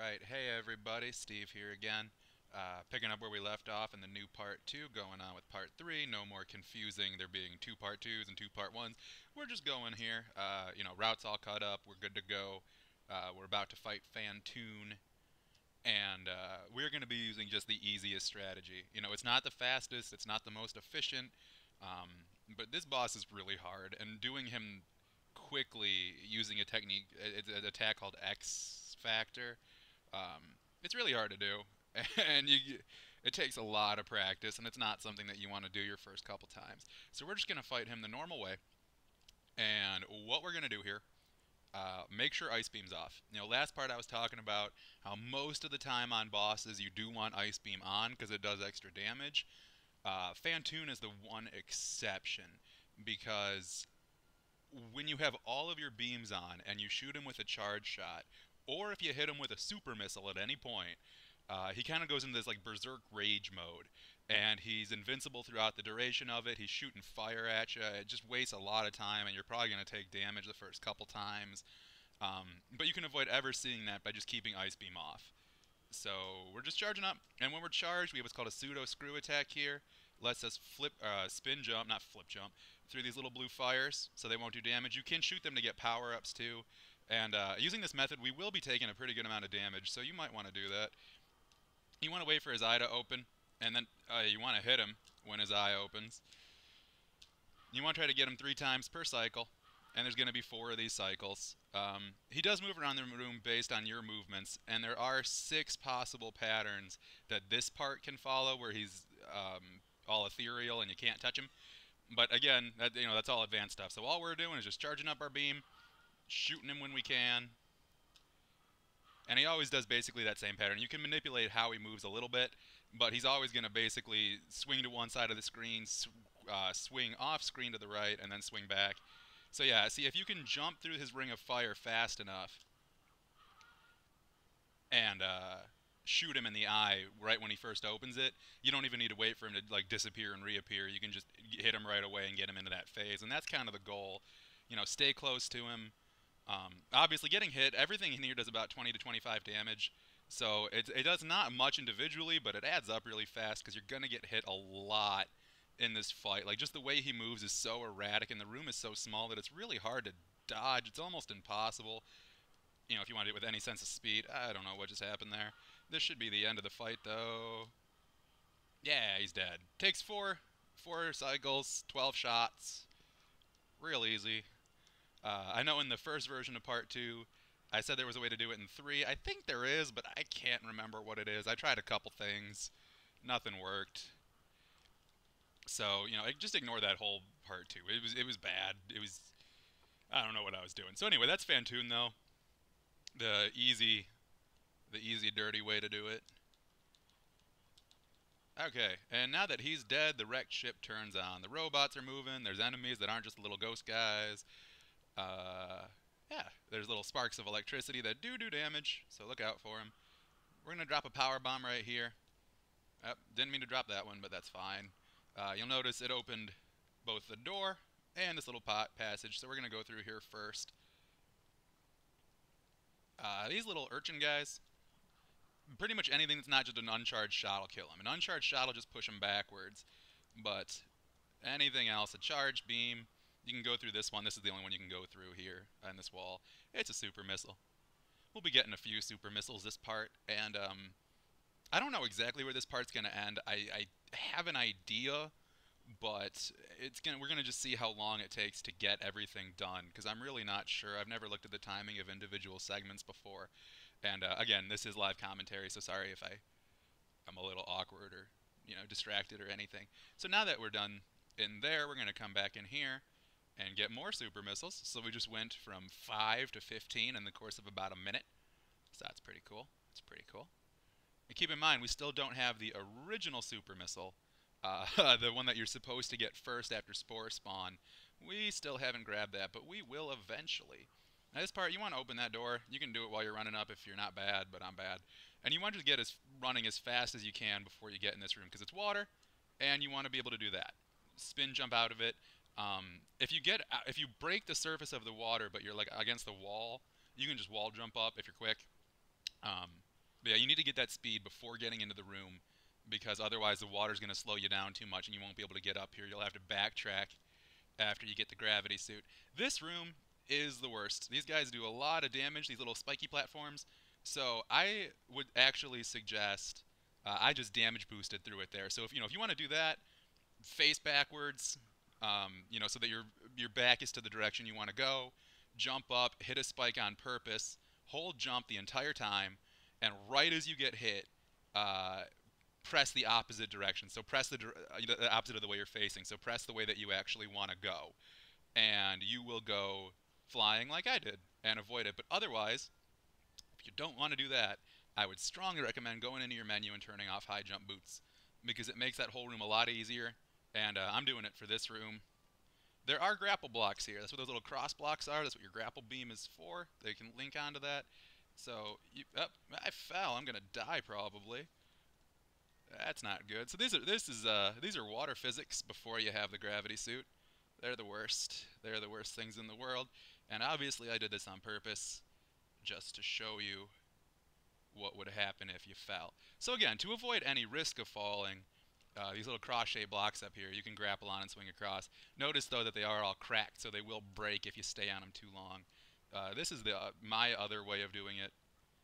Alright, hey everybody, Steve here again. Picking up where we left off in the new part 2, going on with part 3. No more confusing there being two part 2s and two part 1s. We're just going here. Routes all cut up, we're good to go. We're about to fight Phantoon, and we're going to be using just the easiest strategy. It's not the fastest, it's not the most efficient, but this boss is really hard, and doing him quickly using a technique, it's an attack called X Factor. It's really hard to do, and it takes a lot of practice, and it's not something that you want to do your first couple times. So we're just going to fight him the normal way, and what we're going to do here, make sure Ice Beam's off. Last part I was talking about how most of the time on bosses you do want Ice Beam on because it does extra damage. Phantoon is the one exception because when you have all of your beams on and you shoot him with a charge shot, or if you hit him with a super missile at any point, he kind of goes into this like berserk rage mode, and he's invincible throughout the duration of it. He's shooting fire at you. It just wastes a lot of time, and you're probably going to take damage the first couple times. But you can avoid ever seeing that by just keeping Ice Beam off. So we're just charging up, and when we're charged, we have what's called a pseudo screw attack here. Lets us spin jump, not flip jump, through these little blue fires, so they won't do damage. You can shoot them to get power ups too, and using this method, we will be taking a pretty good amount of damage. So you might want to do that. You want to wait for his eye to open, and then you want to hit him when his eye opens. You want to try to get him 3 times per cycle, and there's going to be 4 of these cycles. He does move around the room based on your movements, and there are 6 possible patterns that this part can follow, where he's all ethereal and you can't touch him. But again, that's all advanced stuff. So all we're doing is just charging up our beam, shooting him when we can, and he always does basically that same pattern. You can manipulate how he moves a little bit, but he's always going to basically swing to one side of the screen, swing off screen to the right, and then swing back. So yeah, see, if you can jump through his ring of fire fast enough and shoot him in the eye right when he first opens it, you don't even need to wait for him to like disappear and reappear. You can just hit him right away and get him into that phase, and that's kind of the goal. Stay close to him. Obviously, getting hit, everything in here does about 20 to 25 damage. So it does not much individually, but it adds up really fast because you're going to get hit a lot in this fight. Like, just the way he moves is so erratic, and the room is so small that it's really hard to dodge. It's almost impossible. If you want to do it with any sense of speed. I don't know what just happened there. This should be the end of the fight, though. Yeah, he's dead. Takes four cycles, 12 shots. Real easy. I know in the first version of Part 2, I said there was a way to do it in 3. I think there is, but I can't remember what it is. I tried a couple things. Nothing worked. So, just ignore that whole Part 2. It was bad. I don't know what I was doing. So anyway, that's Phantoon, though. The easy, dirty way to do it. Okay, and now that he's dead, the wrecked ship turns on. The robots are moving. There's enemies that aren't just little ghost guys. Yeah, there's little sparks of electricity that do damage, so look out for them. We're going to drop a power bomb right here. Didn't mean to drop that one, but that's fine. You'll notice it opened both the door and this little passage, so we're going to go through here first. These little urchin guys, pretty much anything that's not just an uncharged shot will kill him. An uncharged shot will just push him backwards, but anything else, a charged beam, you can go through this one. This is the only one you can go through here on this wall. It's a super missile. We'll be getting a few super missiles this part, and I don't know exactly where this part's going to end. I have an idea, but we're going to just see how long it takes to get everything done, because I'm really not sure. I've never looked at the timing of individual segments before. And again, this is live commentary, so sorry if I'm a little awkward or distracted or anything. So now that we're done in there, we're going to come back in here and get more super missiles. So we just went from 5 to 15 in the course of about a minute. So that's pretty cool. It's pretty cool. And keep in mind, we still don't have the original super missile, the one that you're supposed to get first after spore spawn. We still haven't grabbed that, but we will eventually. Now this part, you want to open that door. You can do it while you're running up if you're not bad, but I'm bad. And you want to get running as fast as you can before you get in this room, because it's water, and you want to be able to do that. Spin jump out of it. If you break the surface of the water, but you're like against the wall, you can just wall jump up if you're quick. But yeah, you need to get that speed before getting into the room because otherwise the water's going to slow you down too much and you won't be able to get up here. You'll have to backtrack after you get the gravity suit. This room is the worst. These guys do a lot of damage, these little spiky platforms. So I would actually suggest I just damage boosted through it there. So if you want to do that, face backwards, so that your back is to the direction you want to go. Jump up, hit a spike on purpose, hold jump the entire time, and right as you get hit, uh, press the opposite direction. So press the opposite of the way you're facing. So press the way that you actually want to go, and you will go flying like I did and avoid it. But otherwise, if you don't want to do that, I would strongly recommend going into your menu and turning off high jump boots because it makes that whole room a lot easier. And I'm doing it for this room. There are grapple blocks here. That's what those little cross blocks are. That's what your grapple beam is for. They can link onto that. So, I fell. I'm gonna die probably. That's not good. So these are water physics before you have the gravity suit. They're the worst. They're the worst things in the world. And obviously I did this on purpose just to show you what would happen if you fell. So again, to avoid any risk of falling, these little crochet blocks up here, you can grapple on and swing across. Notice though that they are all cracked, so they will break if you stay on them too long. This is my other way of doing it.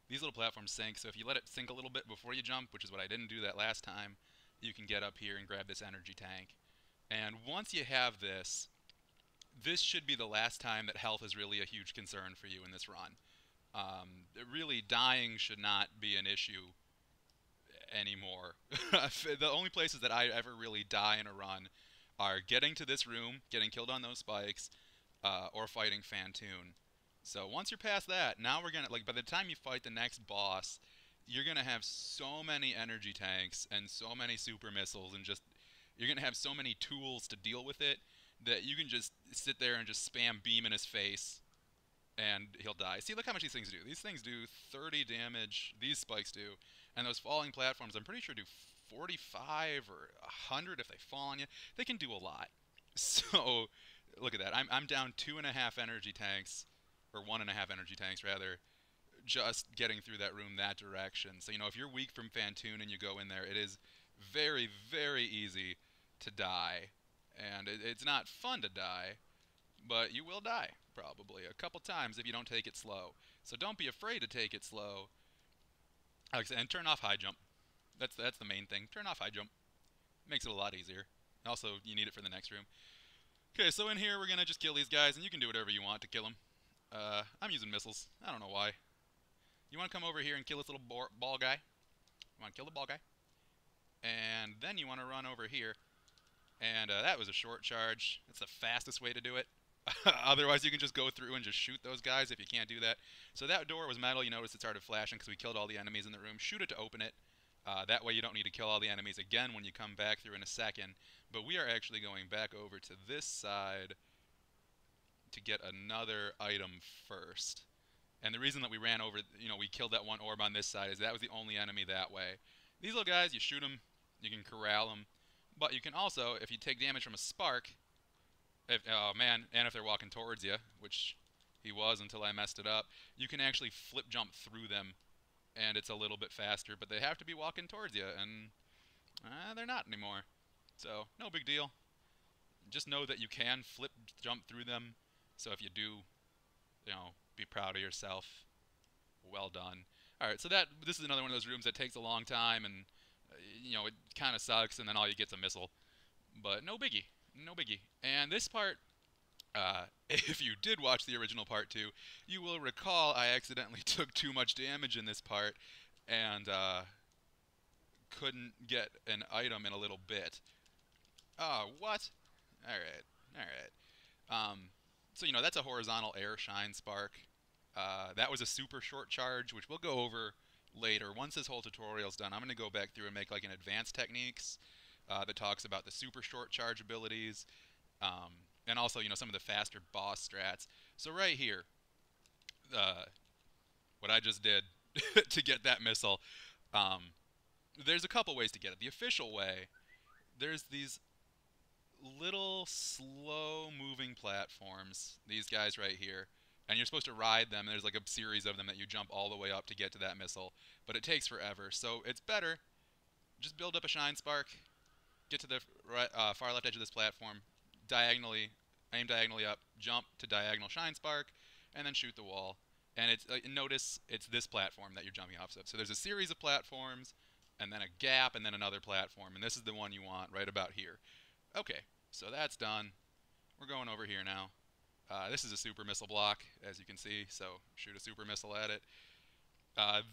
These little platforms sink, so if you let it sink a little bit before you jump, which is what I didn't do that last time, you can get up here and grab this energy tank. And once you have this, this should be the last time that health is really a huge concern for you in this run. Really, dying should not be an issue anymore. The only places that I ever really die in a run are getting to this room, getting killed on those spikes, or fighting Phantoon. So once you're past that, now we're gonna, like, by the time you fight the next boss, you're gonna have so many energy tanks and so many super missiles and just you're gonna have so many tools to deal with it that you can just sit there and just spam beam in his face and he'll die. See, look how much these things do. These things do 30 damage, these spikes do, and those falling platforms I'm pretty sure do 45 or 100 if they fall on you. They can do a lot. So look at that. I'm down 2.5 energy tanks, or 1.5 energy tanks rather, just getting through that room that direction. So if you're weak from Phantoon and you go in there, it is very, very easy to die. And it's not fun to die, but you will die, probably, a couple times if you don't take it slow. So don't be afraid to take it slow. And turn off high jump. That's the main thing. Turn off high jump. Makes it a lot easier. Also, you need it for the next room. Okay, so in here we're going to just kill these guys, and you can do whatever you want to kill them. I'm using missiles. I don't know why. You want to come over here and kill this little ball guy. You want to kill the ball guy. And then you want to run over here. And that was a short charge. That's the fastest way to do it. Otherwise, you can just go through and just shoot those guys if you can't do that. So that door was metal. You notice it started flashing because we killed all the enemies in the room. Shoot it to open it. That way you don't need to kill all the enemies again when you come back through in a second. But we are actually going back over to this side to get another item first. And the reason that we ran over, we killed that one orb on this side is that was the only enemy that way. These little guys, you shoot them, you can corral them. But you can also, if you take damage from a spark, oh man, and if they're walking towards you, which he was until I messed it up, you can actually flip jump through them, and it's a little bit faster, but they have to be walking towards you, and they're not anymore. So, no big deal. Just know that you can flip jump through them, so if you do, be proud of yourself. Well done. Alright, so this is another one of those rooms that takes a long time, and it kind of sucks, and then all you get's a missile. But no biggie. No biggie. And this part, if you did watch the original part 2, you will recall I accidentally took too much damage in this part, and couldn't get an item in a little bit. Oh, what? Alright. Alright. So, that's a horizontal air shine spark. That was a super short charge, which we'll go over later. Once this whole tutorial's done, I'm going to go back through and make like an advanced techniques that talks about the super short charge abilities, and also, some of the faster boss strats. So right here, what I just did to get that missile, there's a couple ways to get it. The official way, there's these little slow moving platforms, these guys right here. and you're supposed to ride them. And there's like a series of them that you jump all the way up to get to that missile, but it takes forever. So it's better just build up a shine spark, get to the far left edge of this platform, diagonally, aim diagonally up, jump to diagonal shine spark, and then shoot the wall. And it's notice it's this platform that you're jumping off of. So there's a series of platforms, and then a gap, and then another platform, and this is the one you want right about here. Okay, so that's done. We're going over here now. This is a super missile block, as you can see, so shoot a super missile at it.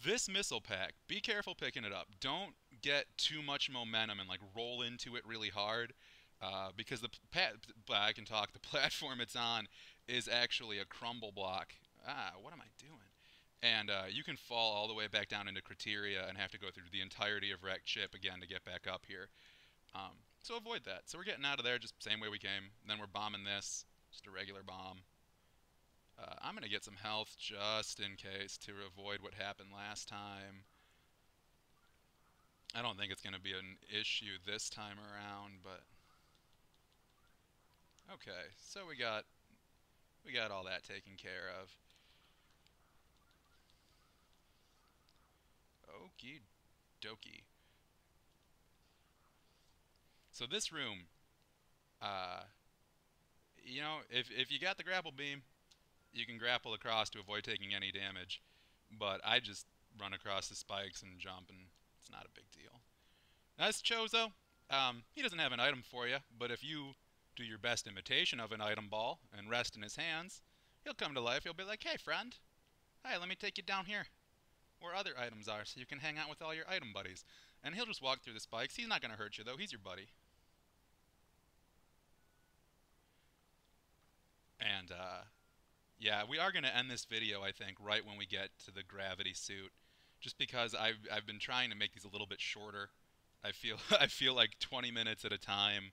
This missile pack, be careful picking it up. Don't get too much momentum and like roll into it really hard, because I can talk. The platform it's on is actually a crumble block. What am I doing? And you can fall all the way back down into Criteria and have to go through the entirety of wrecked ship again to get back up here. So avoid that. So we're getting out of there just same way we came. And then we're bombing this, just a regular bomb. I'm going to get some health just in case to avoid what happened last time. I don't think it's going to be an issue this time around, but... Okay, so we got all that taken care of. Okie dokie. So this room, you know, if you got the grapple beam, you can grapple across to avoid taking any damage. But I just run across the spikes and jump, and it's not a big deal. Now this Chozo, he doesn't have an item for you, but if you do your best imitation of an item ball and rest in his hands, he'll come to life. He'll be like, hey friend, hey, let me take you down here where other items are so you can hang out with all your item buddies. And he'll just walk through the spikes. He's not going to hurt you though, he's your buddy. And yeah, we are going to end this video, I think, right when we get to the gravity suit, just because I've been trying to make these a little bit shorter. I feel I feel like 20 minutes at a time,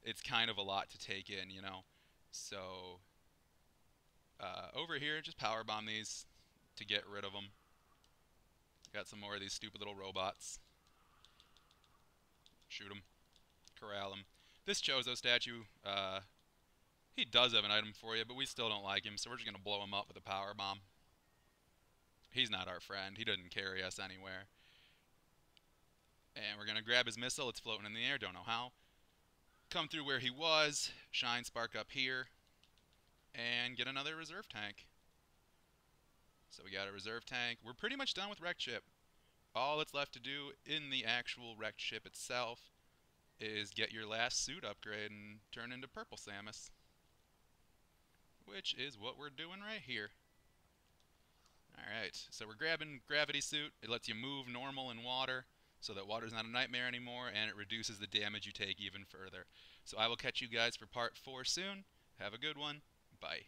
it's kind of a lot to take in, you know. So over here, just power bomb these to get rid of them. Got some more of these stupid little robots. Shoot them, corral them. This Chozo statue, he does have an item for you, but we still don't like him, so we're just going to blow him up with a power bomb. He's not our friend. He doesn't carry us anywhere. And we're going to grab his missile. It's floating in the air. Don't know how. Come through where he was. Shine spark up here. And get another reserve tank. So we got a reserve tank. We're pretty much done with wrecked ship. All that's left to do in the actual wrecked ship itself is get your last suit upgrade and turn into Purple Samus. Which is what we're doing right here. Alright, so we're grabbing gravity suit. It lets you move normal in water, so that water's not a nightmare anymore, and it reduces the damage you take even further. So I will catch you guys for part 4 soon. Have a good one. Bye.